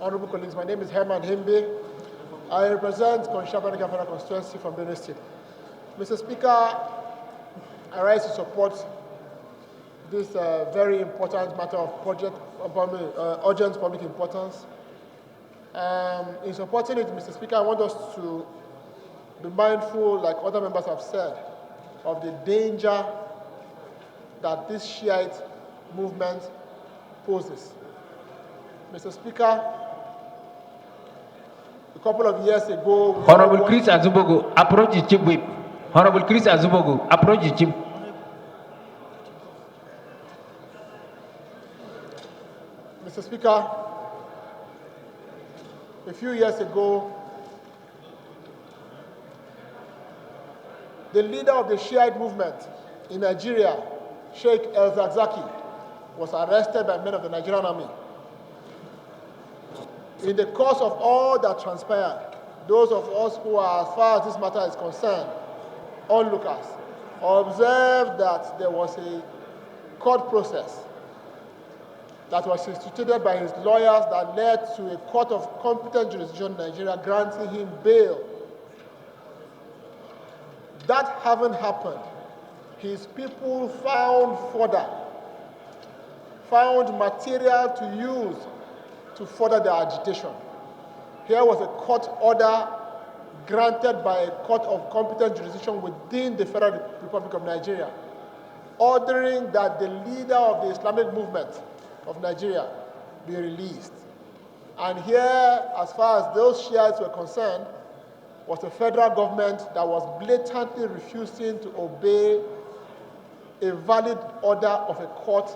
honorable colleagues, my name is Herman Hembe. I represent Conshabana Governor constituency from Benue State. Mr. Speaker, I rise to support this very important matter of urgent public importance. In supporting it, Mr. Speaker, I want us to be mindful, like other members have said, of the danger that this Shiite movement poses. Mr. Speaker, a couple of years ago... Honorable Chris Azubogo, approach the chief whip. Honorable Chris Azubogo, approach the chief. Mr. Speaker, a few years ago, the leader of the Shiite movement in Nigeria, Sheikh El-Zakzaky, was arrested by men of the Nigerian army. In the course of all that transpired, those of us who are, as far as this matter is concerned, onlookers, observed that there was a court process that was instituted by his lawyers that led to a court of competent jurisdiction in Nigeria granting him bail. That having happened, his people found material to use to further their agitation. Here was a court order granted by a court of competent jurisdiction within the Federal Republic of Nigeria, ordering that the leader of the Islamic movement of Nigeria be released. And here, as far as those Shiites were concerned, was the federal government that was blatantly refusing to obey a valid order of a court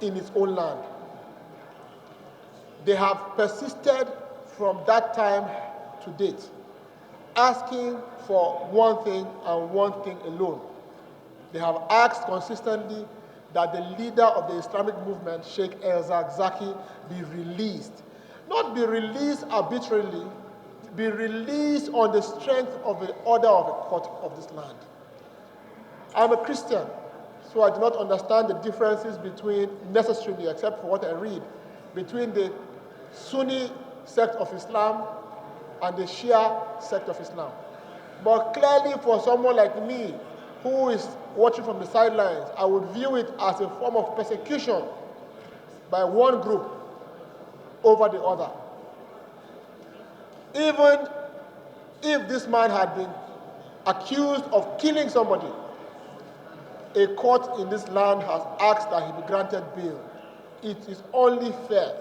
in its own land. They have persisted from that time to date, asking for one thing and one thing alone. They have asked consistently that the leader of the Islamic movement, Sheikh El-Zakzaky, be released. Not be released arbitrarily, be released on the strength of the order of a court of this land. I'm a Christian, so I do not understand the differences between, necessarily, except for what I read, between the Sunni sect of Islam and the Shia sect of Islam. But clearly for someone like me, who is watching from the sidelines, I would view it as a form of persecution by one group over the other. Even if this man had been accused of killing somebody, a court in this land has asked that he be granted bail. It is only fair,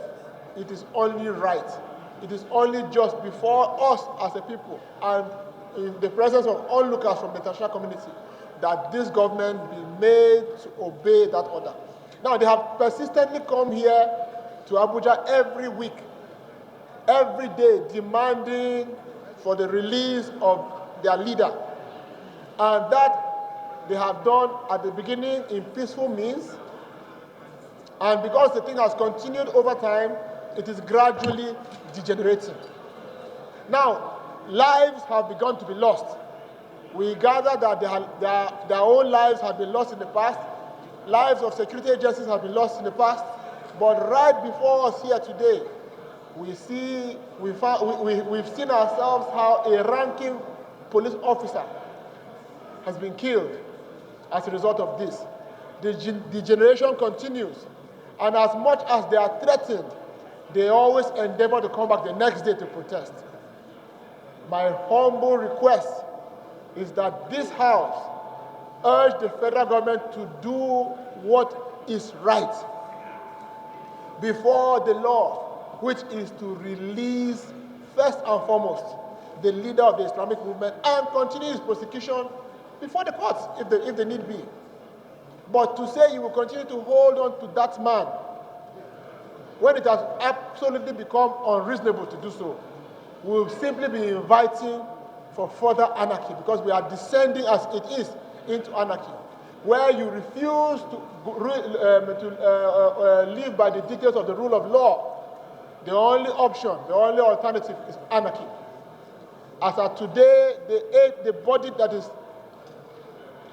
it is only right, it is only just before us as a people and in the presence of onlookers from the international community that this government be made to obey that order. Now, they have persistently come here to Abuja every week, every day, demanding for the release of their leader. And that they have done at the beginning in peaceful means. And because the thing has continued over time, it is gradually degenerating. Now, lives have begun to be lost. We gather that their own lives have been lost in the past. Lives of security agencies have been lost in the past. But right before us here today, we've seen ourselves how a ranking police officer has been killed as a result of this. The degeneration continues. And as much as they are threatened, they always endeavor to come back the next day to protest. My humble request is that this House urge the federal government to do what is right before the law, which is to release, first and foremost, the leader of the Islamic movement and continue his prosecution before the courts, if they need be. But to say you will continue to hold on to that man when it has absolutely become unreasonable to do so, we will simply be inviting for further anarchy, because we are descending as it is into anarchy, where you refuse to live by the dictates of the rule of law. The only option, the only alternative is anarchy. As of today, the body that is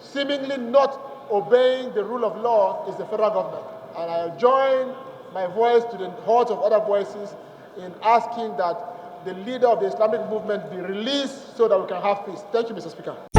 seemingly not obeying the rule of law is the federal government. And I join my voice to the hordes of other voices in asking that the leader of the Islamic movement be released so that we can have peace. Thank you, Mr. Speaker.